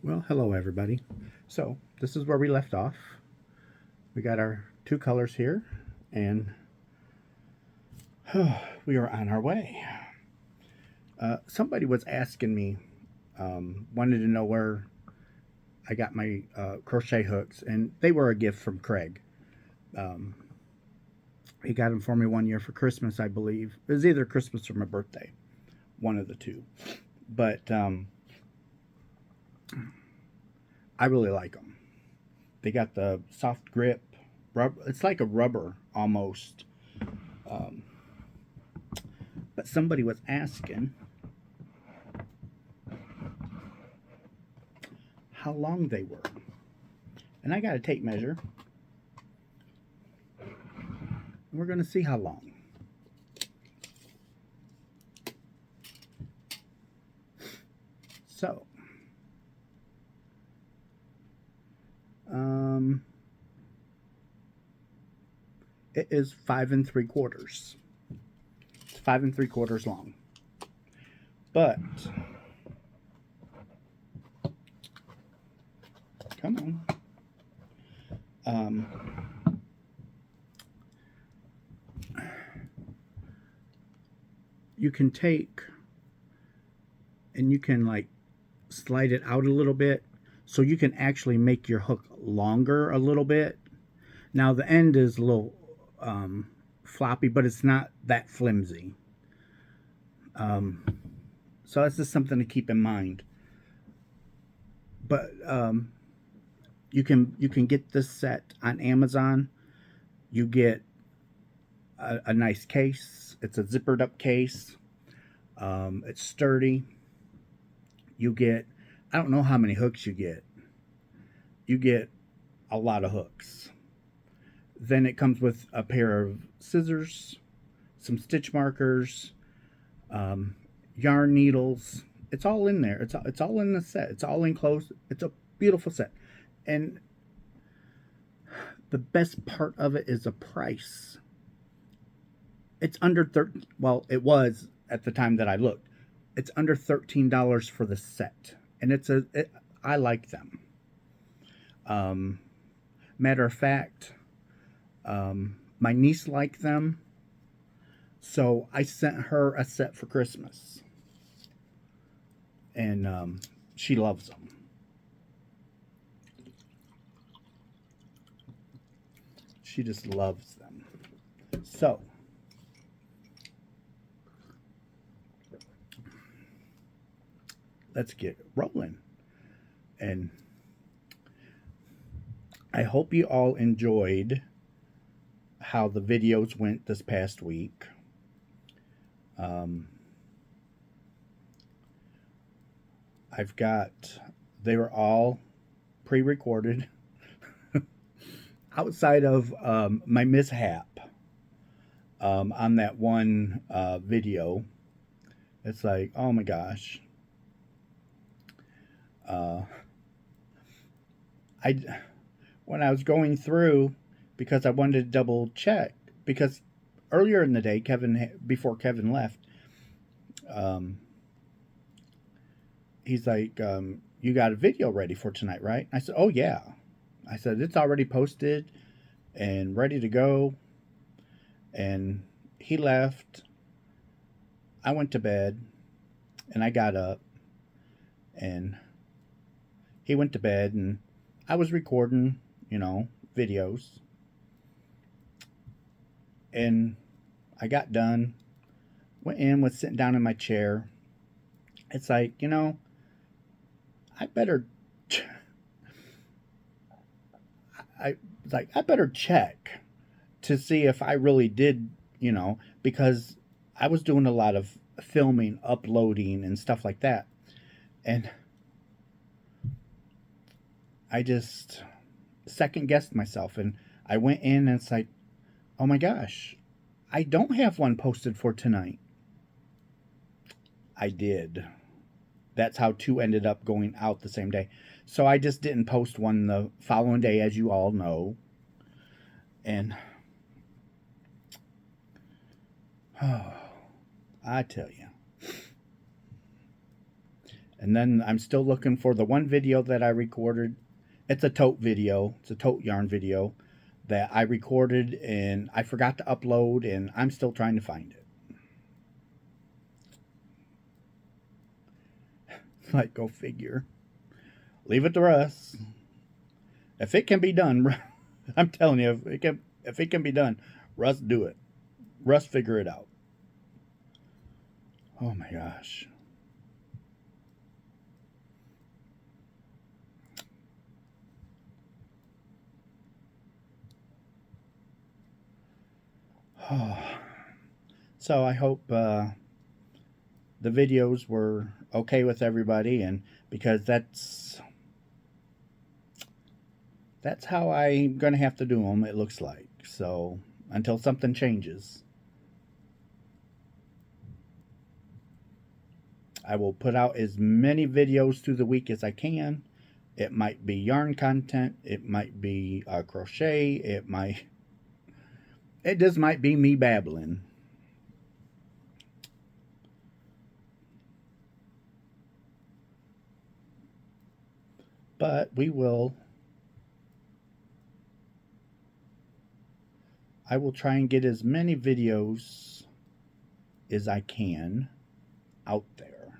Well, hello everybody. So this is where we left off. We got our two colors here, and we are on our way. Somebody was asking me, wanted to know where I got my crochet hooks, and they were a gift from Craig. Um, he got them for me one year for Christmas, I believe. It was either Christmas or my birthday, one of the two. But I really like them. They got the soft grip. It's like a rubber almost. Um, but somebody was asking how long they were. And I got a tape measure. And we're going to see how long. So, it is 5 3/4. It's 5 3/4 long. But, come on. You can take and you can like slide it out a little bit so you can actually make your hook longer a little bit. Now the end is a little floppy, but it's not that flimsy. So that's just something to keep in mind. But you can get this set on Amazon. You get a nice case. It's a zippered up case. It's sturdy. You get, I don't know how many hooks you get. You get a lot of hooks. Then it comes with a pair of scissors, some stitch markers, yarn needles. It's all in there. It's all in the set. It's all enclosed. It's a beautiful set. And the best part of it is the price. It's under 30. Well, it was at the time that I looked. It's under $13 for the set, and I like them. Matter of fact, my niece liked them, so I sent her a set for Christmas, and she loves them. She just loves them. So, let's get rolling. And I hope you all enjoyed how the videos went this past week. They were all pre-recorded outside of my mishap on that one video. It's like, oh my gosh. I when I was going through, because I wanted to double check, because earlier in the day, before Kevin left, he's like, you got a video ready for tonight, right? I said, oh yeah. I said, it's already posted and ready to go. And he left. I went to bed and I got up and he went to bed and I was recording, videos. And I got done, went in, was sitting down in my chair. It's like, I better I better check to see if I really did, because I was doing a lot of filming, uploading, and stuff like that. And I just second guessed myself. And I went in and it's like, oh my gosh, I don't have one posted for tonight. I did. That's how two ended up going out the same day. So I just didn't post one the following day, as you all know. And oh, I tell you. And then I'm still looking for the one video that I recorded. It's a tote video. It's a tote yarn video that I recorded and I forgot to upload, and I'm still trying to find it. Like, go figure. Leave it to Russ. If it can be done, I'm telling you, if it can be done, Russ, do it. Russ, figure it out. Oh my gosh. So I hope the videos were okay with everybody, and because that's how I'm gonna have to do them. It looks like so until something changes. I will put out as many videos through the week as I can. It might be yarn content. It might be crochet. It just might be me babbling. But I will try and get as many videos as I can out there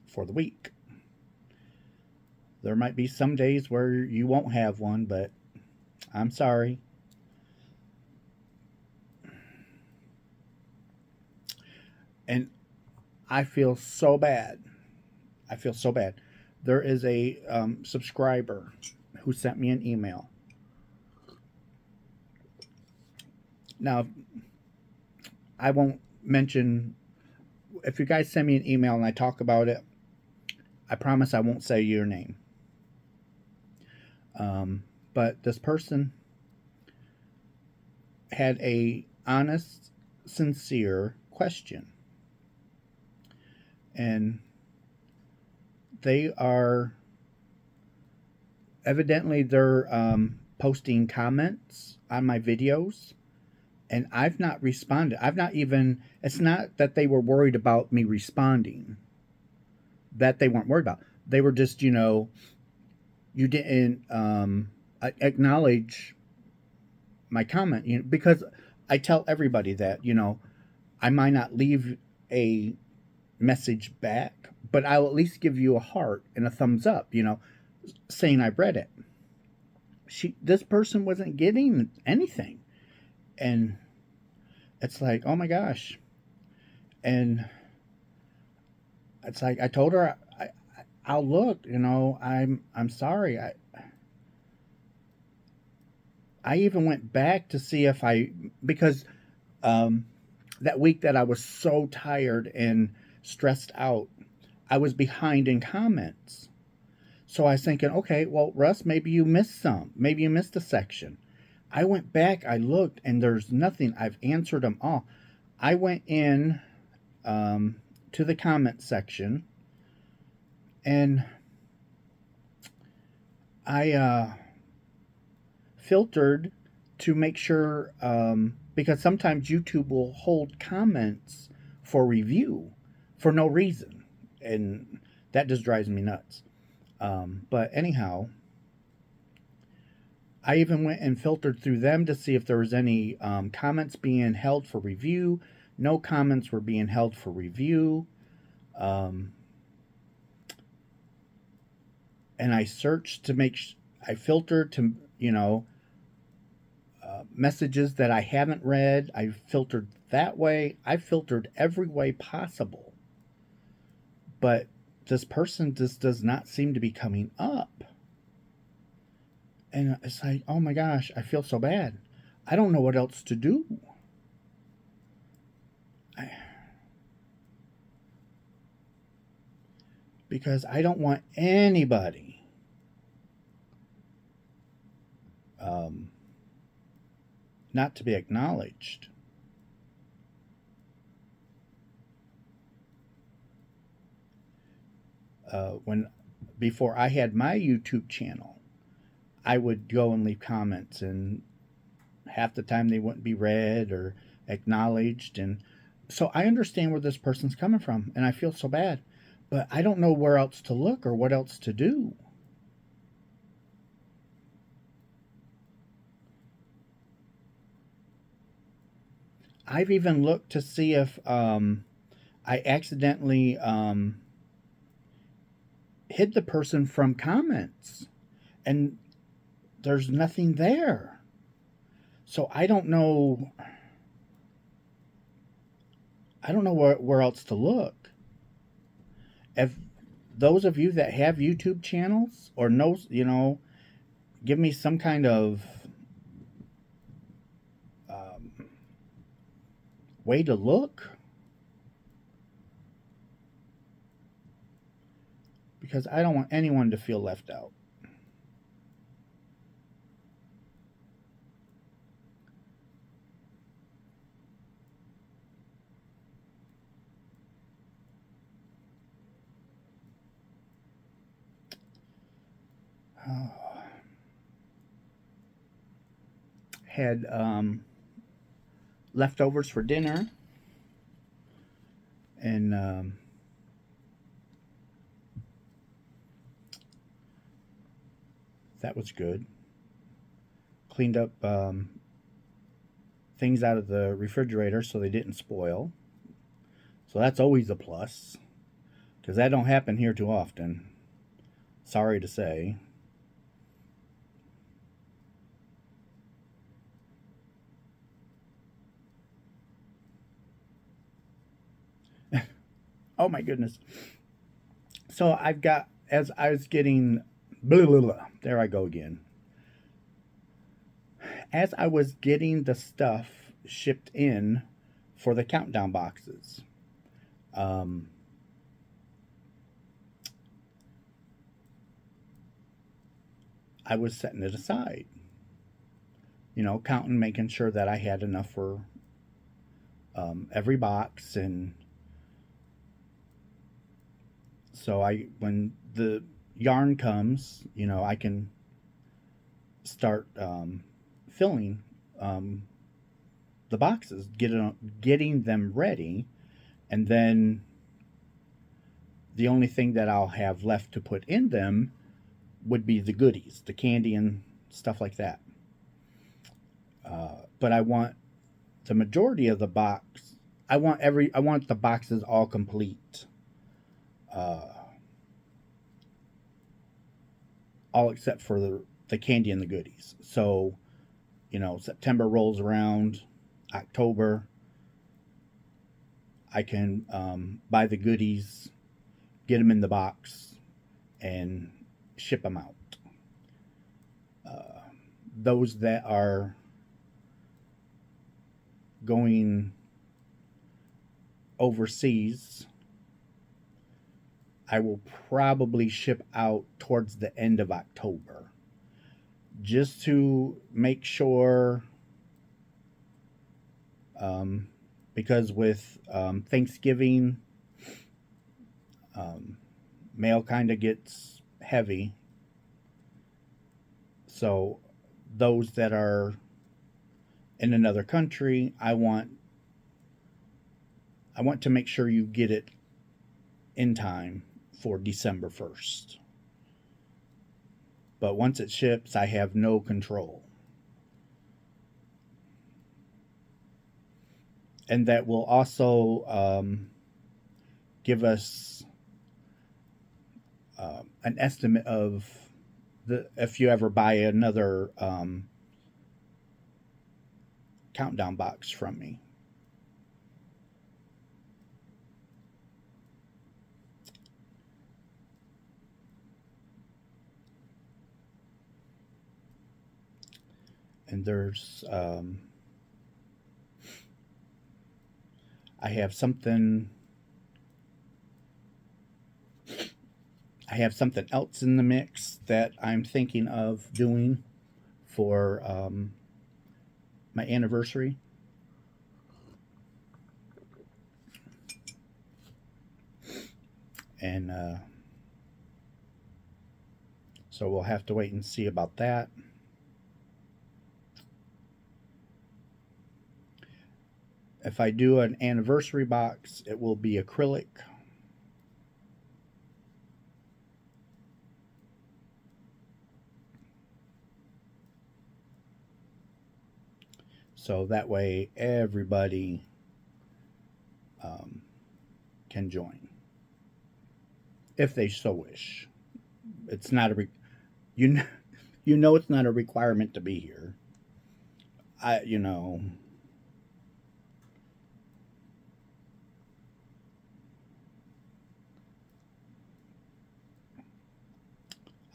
for the week. There might be some days where you won't have one, but I'm sorry. And I feel so bad. I feel so bad. There is a subscriber who sent me an email. Now, I won't mention, if you guys send me an email and I talk about it, I promise I won't say your name. But this person had a honest, sincere question. And they are evidently they're posting comments on my videos, and I've not responded. I've not even, it's not that they were worried about me responding, that they weren't worried about. They were just, you didn't acknowledge my comment, because I tell everybody that, I might not leave a message back, but I'll at least give you a heart and a thumbs up, saying I read it. This person wasn't getting anything. And it's like, oh my gosh. And it's like, I told her I'll look, I'm sorry. I even went back to see if because that week that I was so tired and stressed out, I was behind in comments. So I was thinking, okay, well, Russ, maybe you missed some. Maybe you missed a section. I went back, I looked, and there's nothing. I've answered them all. I went in to the comment section, and I filtered to make sure, because sometimes YouTube will hold comments for review for no reason, and that just drives me nuts. But anyhow, I even went and filtered through them to see if there was any comments being held for review. No comments were being held for review. And I searched to I filtered to, messages that I haven't read. I filtered that way. I filtered every way possible. But this person just does not seem to be coming up. And it's like, oh my gosh, I feel so bad. I don't know what else to do. Because I don't want anybody not to be acknowledged. Before I had my YouTube channel, I would go and leave comments, and half the time they wouldn't be read or acknowledged. And so I understand where this person's coming from, and I feel so bad. but I don't know where else to look or what else to do. I've even looked to see if I accidentally hid the person from comments, and there's nothing there. So I don't know. I don't know where else to look. If those of you that have YouTube channels or know, give me some kind of um, way to look, because I don't want anyone to feel left out. Had leftovers for dinner, and that was good. Cleaned up things out of the refrigerator so they didn't spoil. So that's always a plus, because that don't happen here too often. Sorry to say. Oh my goodness. So I've got, as I was getting, blah, blah, blah, there I go again. As I was getting the stuff shipped in for the countdown boxes, um, I was setting it aside, counting, making sure that I had enough for every box. And so when the yarn comes, I can start filling the boxes, getting them ready, and then the only thing that I'll have left to put in them would be the goodies, the candy and stuff like that. But I want the majority of the box. I want the boxes all complete, uh, all except for the candy and the goodies. So, September rolls around, October, I can buy the goodies, get them in the box, and ship them out. Uh, those that are going overseas, I will probably ship out towards the end of October, just to make sure, um, because with Thanksgiving, um, mail kind of gets heavy. So those that are in another country, I want to make sure you get it in time for December 1st. But once it ships, I have no control. And that will also give us an estimate of if you ever buy another countdown box from me. And there's I have something I have something else in the mix that I'm thinking of doing for my anniversary. And so we'll have to wait and see about that. If I do an anniversary box, it will be acrylic. So that way everybody um, can join if they so wish. It's not a you know, you know it's not a requirement to be here. I you know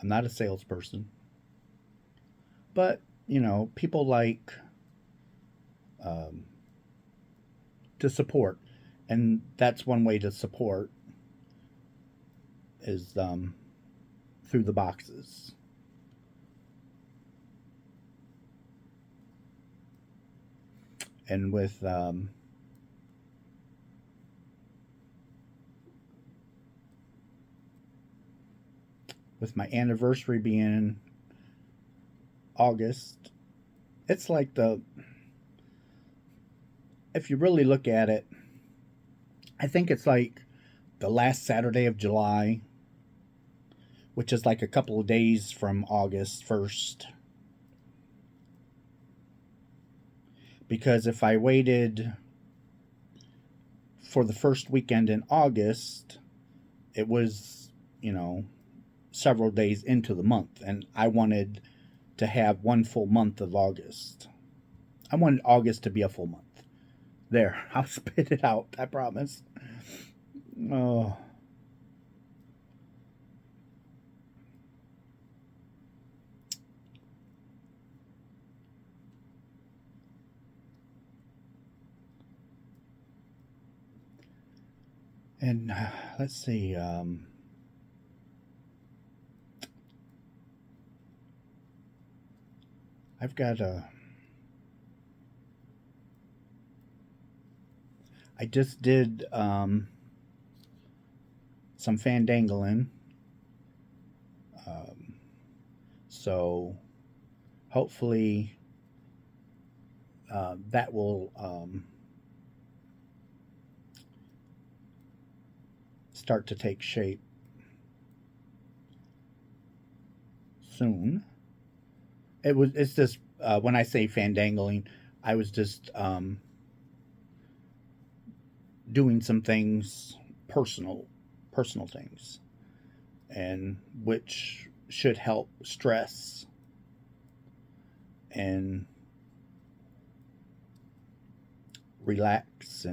I'm not a salesperson, but people like um, to support, and that's one way to support is through the boxes. And with my anniversary being August, it's like the if you really look at it, I think it's like the last Saturday of July, which is like a couple of days from August 1st. Because if I waited for the first weekend in August, it was, you know, several days into the month, and I wanted to have one full month of August. I wanted August to be a full month. There, I'll spit it out, I promise. Oh, and let's see. I've got a. I just did some fandangling. Um, so hopefully that will start to take shape soon. It's just when I say fandangling, I was just doing some things personal things, and which should help stress and relax.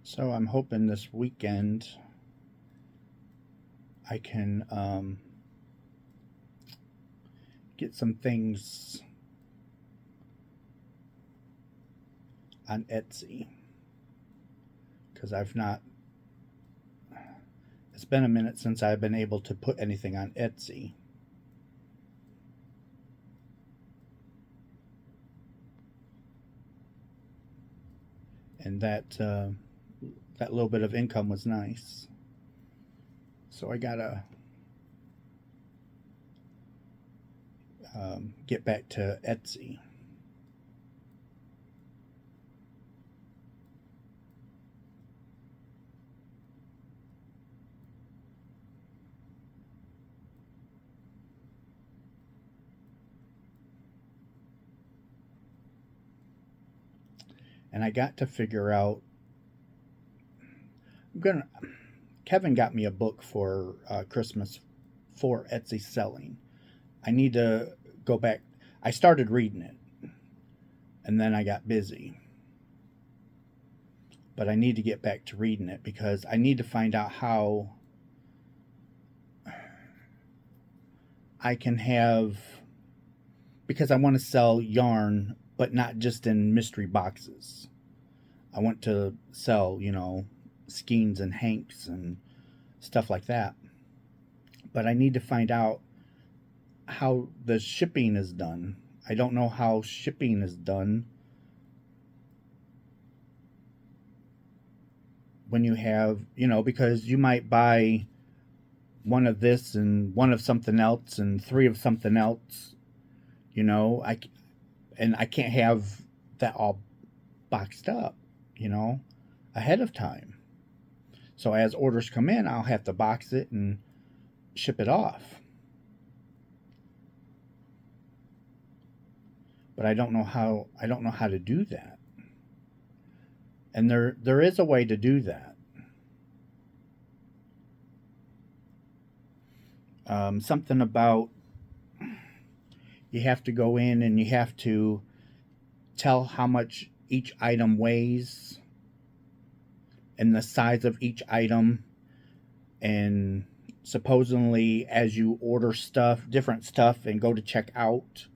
So I'm hoping this weekend I can get some things on Etsy, because I've not. It's been a minute since I've been able to put anything on Etsy. And that little bit of income was nice. So I gotta get back to Etsy. And I got to figure out. I'm gonna. Kevin got me a book for Christmas for Etsy selling. I need to go back. I started reading it, and then I got busy. But I need to get back to reading it because I need to find out how I can have, because I want to sell yarn, but not just in mystery boxes. I want to sell, skeins and hanks and stuff like that. But I need to find out how the shipping is done. I don't know how shipping is done when you have, because you might buy one of this and one of something else and three of something else, you know, I and I can't have that all boxed up, you know, ahead of time. So as orders come in, I'll have to box it and ship it off. But I don't know how to do that. And there is a way to do that. Something about you have to go in and you have to tell how much each item weighs and the size of each item, and supposedly as you order stuff, different stuff, and go to check out,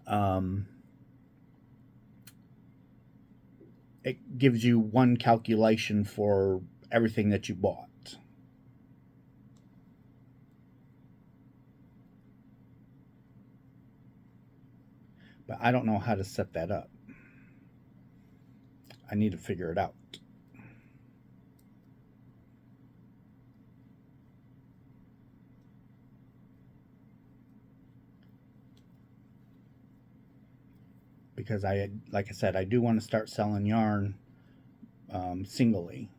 um, it gives you one calculation for everything that you bought. But I don't know how to set that up. I need to figure it out. Because like I said, I do want to start selling yarn singly.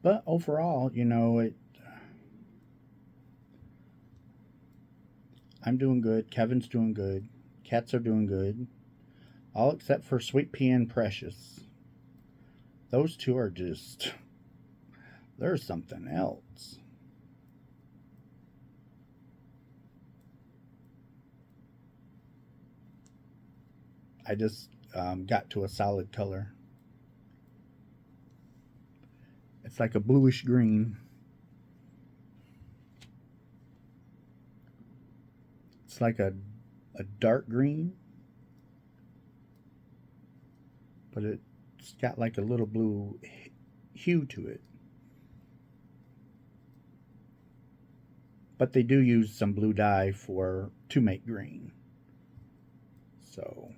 But overall, I'm doing good. Kevin's doing good. Cats are doing good. All except for Sweet Pea and Precious. Those two are just, they're something else. I just got to a solid color. It's like a bluish green. It's like a dark green, but it's got like a little blue hue to it. But they do use some blue dye to make green. So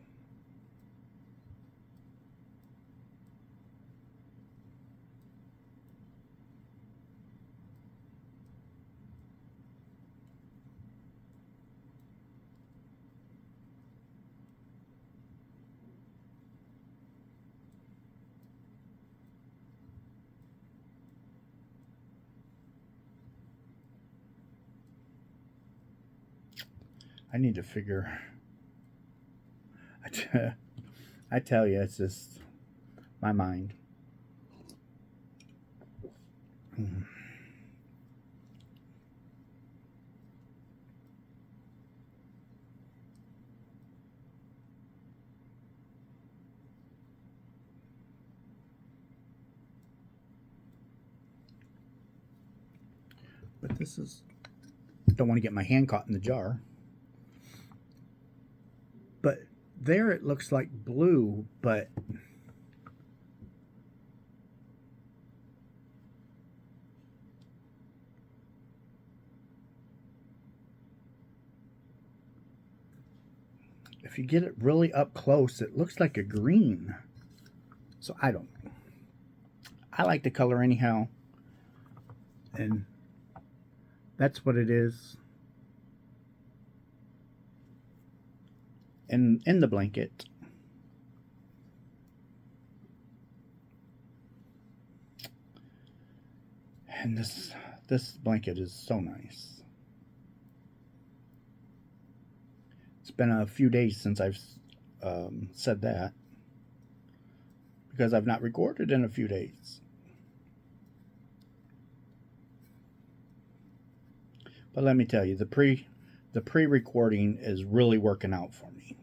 I need to figure. I tell you, it's just my mind. Mm. But this is. Don't want to get my hand caught in the jar. But there it looks like blue, but if you get it really up close, it looks like a green. So I don't know. I like the color anyhow. And that's what it is. In the blanket. And this blanket is so nice. It's been a few days since I've said that because I've not recorded in a few days. But let me tell you, the pre-recording is really working out for me,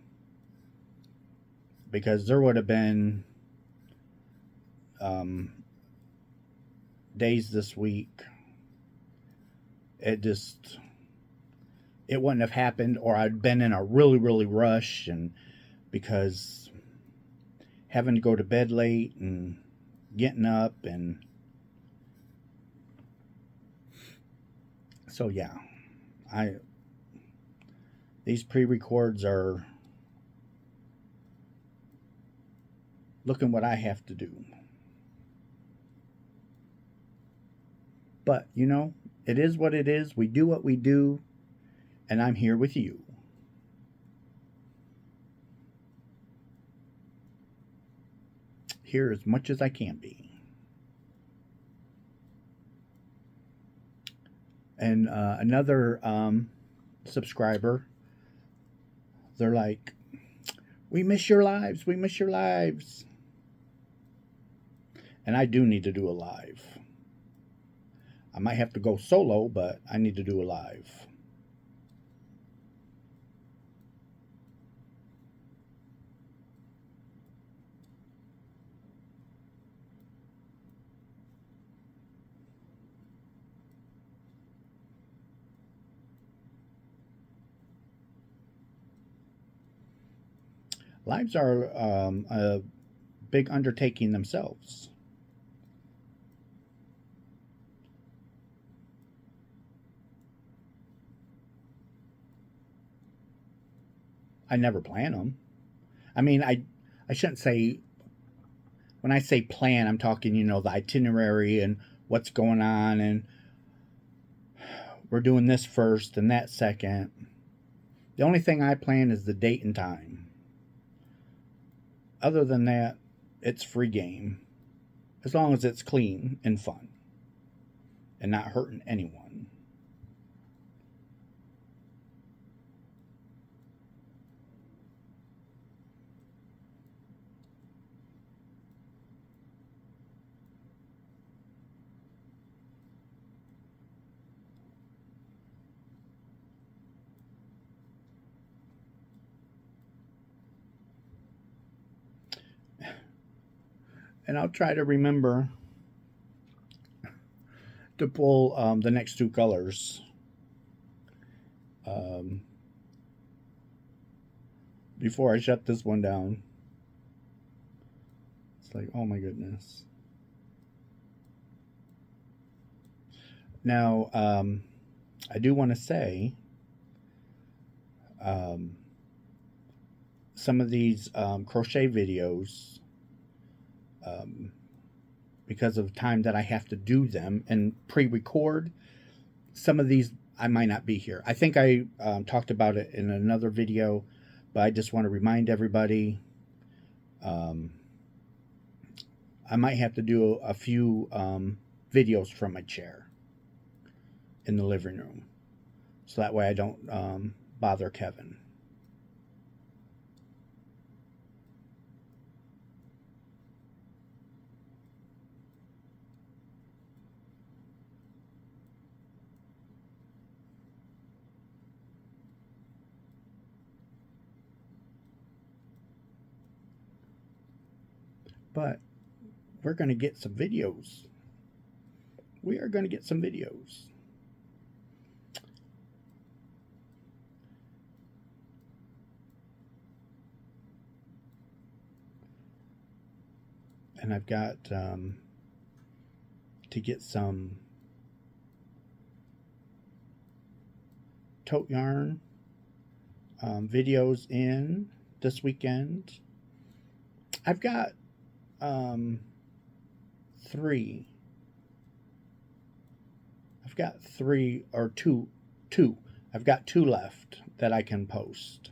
because there would have been days this week it wouldn't have happened, or I'd been in a really rush, and because having to go to bed late and getting up, and so yeah, these pre-records are looking what I have to do. But it is what it is. We do what we do, and I'm here with you. Here as much as I can be. And another subscriber, they're like, we miss your lives. We miss your lives. And I do need to do a live. I might have to go solo, but I need to do a live. Lives are a big undertaking themselves. I never plan them. I mean, I shouldn't say, when I say plan, I'm talking, the itinerary and what's going on, and we're doing this first and that second. The only thing I plan is the date and time. Other than that, it's free game, as long as it's clean and fun and not hurting anyone. And I'll try to remember to pull the next two colors. Before I shut this one down. It's like, oh my goodness. Now, I do want to say, some of these crochet videos, because of time that I have to do them and pre-record, some of these I might not be here. I think I talked about it in another video, but I just want to remind everybody, I might have to do a few videos from my chair in the living room, so that way I don't bother Kevin. But we're going to get some videos. We are going to get some videos. And I've got to get some tote yarn videos in this weekend. I've got three. I've got three or two. I've got two left that I can post.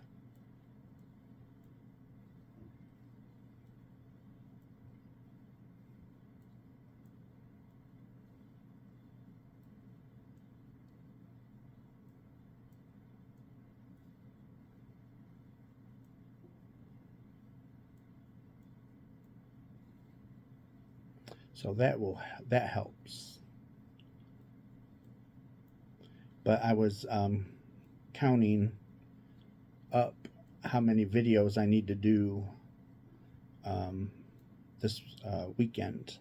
So that helps. But I was counting up how many videos I need to do um, this weekend,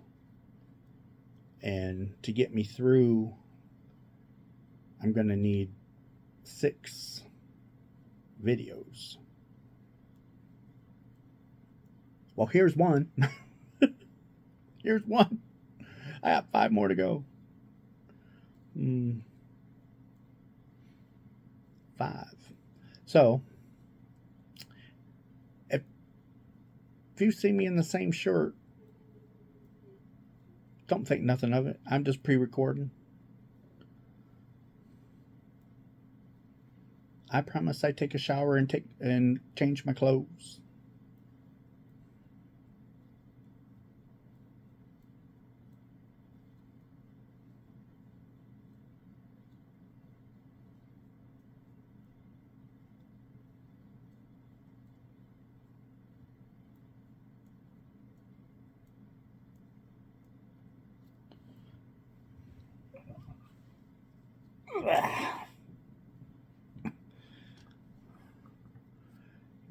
and to get me through, I'm going to need 6 videos. Well, here's one. Here's one. I have 5 more to go. 5. So, if you see me in the same shirt, don't think nothing of it. I'm just pre-recording. I promise I take a shower and change my clothes.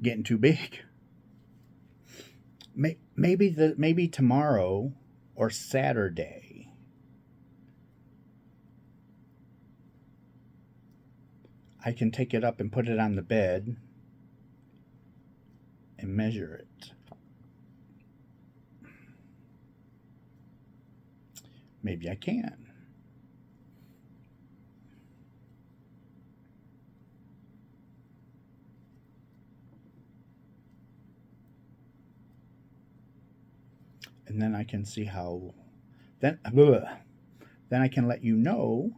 Getting too big. Maybe tomorrow or Saturday I can take it up and put it on the bed and measure it. Maybe I can. And then I can see how then I can let you know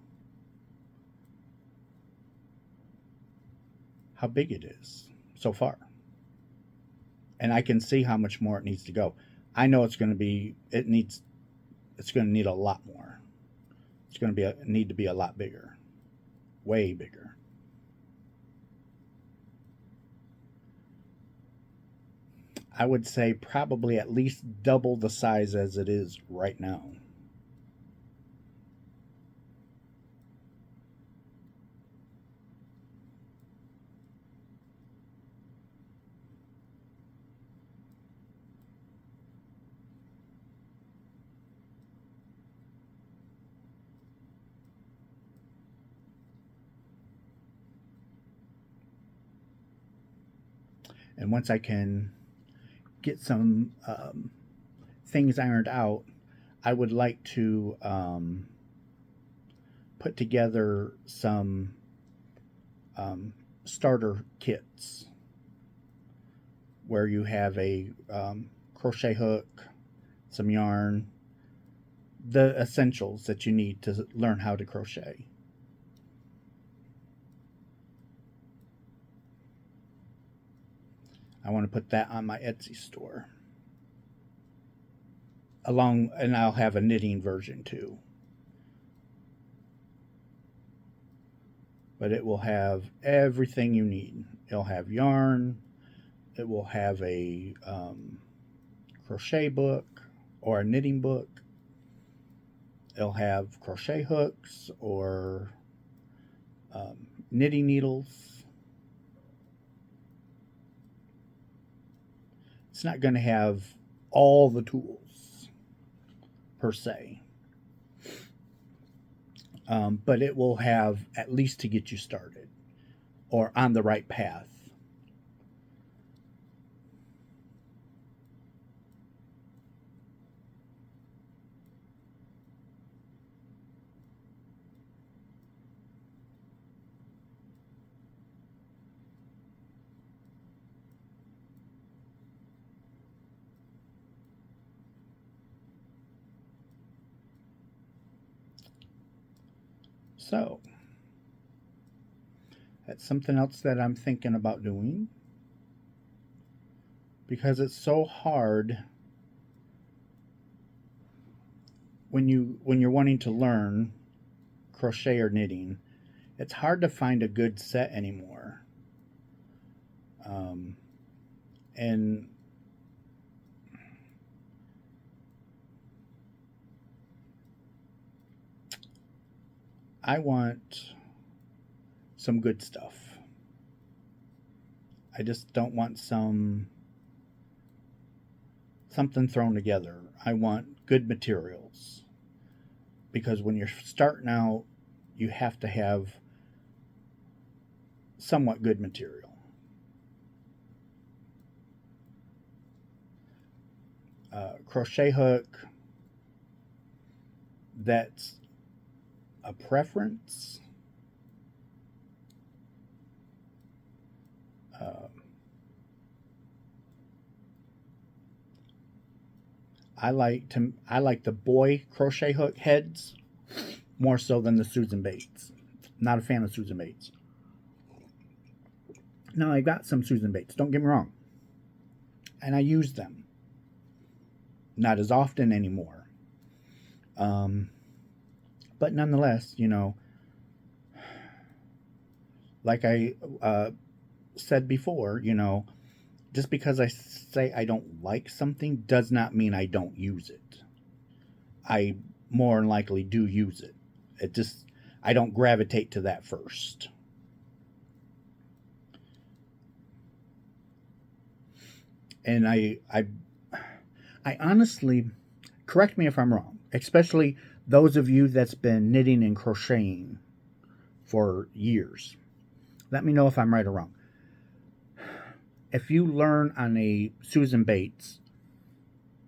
how big it is so far. And I can see how much more it needs to go. I know it's going to need a lot more. It's going to need to be a lot bigger. Way bigger. I would say probably at least double the size as it is right now. And once I can get some things ironed out, I would like to put together some starter kits where you have a crochet hook, some yarn, the essentials that you need to learn how to crochet. I want to put that on my Etsy store. And I'll have a knitting version too. But it will have everything you need. It'll have yarn. It will have a crochet book or a knitting book. It'll have crochet hooks or knitting needles. It's not going to have all the tools per se, but it will have at least to get you started or on the right path. So, that's something else that I'm thinking about doing because it's so hard when you're wanting to learn crochet or knitting. It's hard to find a good set anymore. And I want some good stuff. I just don't want something thrown together. I want good materials because when you're starting out, you have to have somewhat good material. Crochet hook, that's a preference. Uh, I like the boy crochet hook heads more so than the Susan Bates. Not a fan of Susan Bates. Now I got some Susan Bates. Don't get me wrong, and I use them. Not as often anymore. Um, but nonetheless, like I said before, just because I say I don't like something does not mean I don't use it. I more than likely do use it. It just I don't gravitate to that first. And I honestly, correct me if I'm wrong, especially those of you that's been knitting and crocheting for years. Let me know if I'm right or wrong. If you learn on a Susan Bates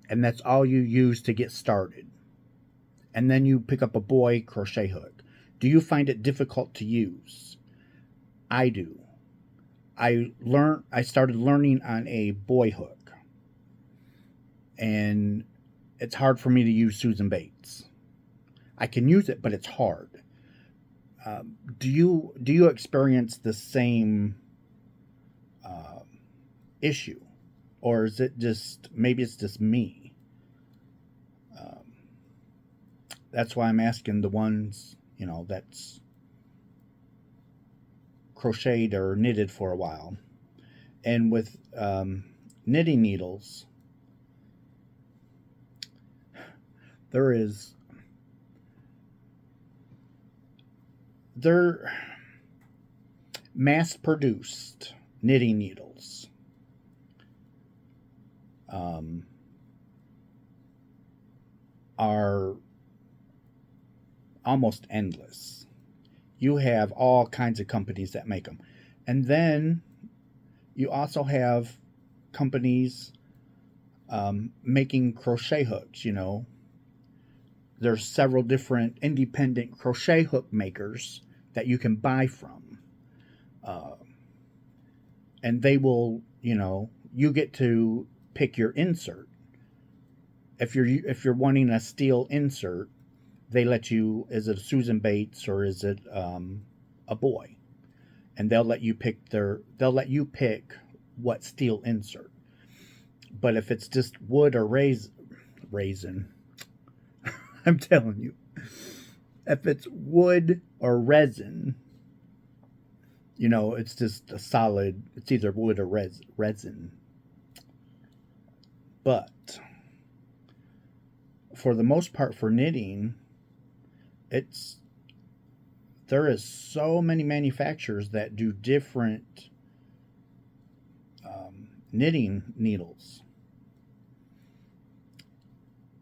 and that's all you use to get started, and then you pick up a boy crochet hook, do you find it difficult to use? I do. I started learning on a boy hook, and it's hard for me to use Susan Bates. I can use it, but it's hard. Do you experience the same uh, issue, or is it just maybe it's just me? Um, that's why I'm asking the ones that's crocheted or knitted for a while, and with knitting needles, there is they're mass produced knitting needles. Um, are almost endless. You have all kinds of companies that make them. And then you also have companies making crochet hooks. There's several different independent crochet hook makers that you can buy from. Uh, and they will, you get to pick your insert. If you're wanting a steel insert, they let you, is it Susan Bates or is it a boy? And they'll let you pick what steel insert. But if it's just wood or raisin, I'm telling you, if it's wood or resin, it's just a solid. It's either wood or resin. But for the most part, for knitting, it's there is so many manufacturers that do different knitting needles,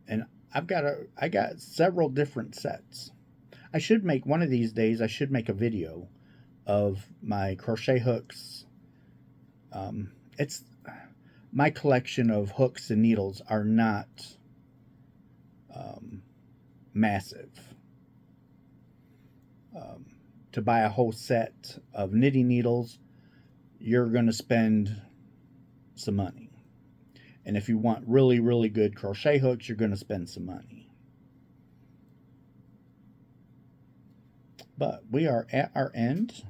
and I got several different sets. I should make one of these days. I should make a video of my crochet hooks. It's my collection of hooks and needles are not um, massive. Um, to buy a whole set of knitting needles, you're going to spend some money. And if you want really, really good crochet hooks, you're going to spend some money. But we are at our end.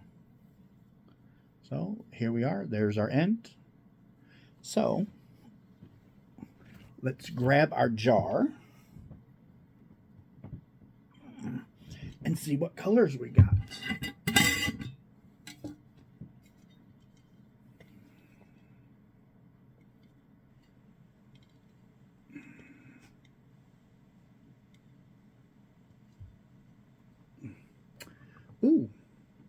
So here we are. There's our end. So let's grab our jar and see what colors we got. Ooh,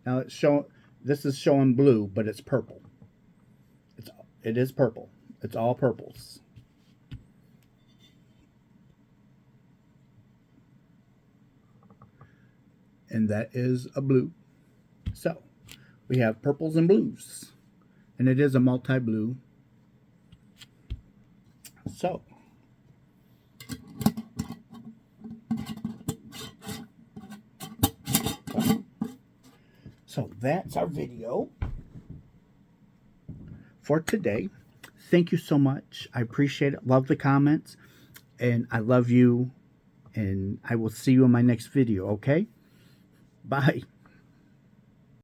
now it's showing. This is showing blue, but it's purple. It is purple. It's all purples. And that is a blue. So we have purples and blues, and it is a multi-blue. So that's our video for today. Thank you so much. I appreciate it. Love the comments, and I love you, and I will see you in my next video, okay? Bye.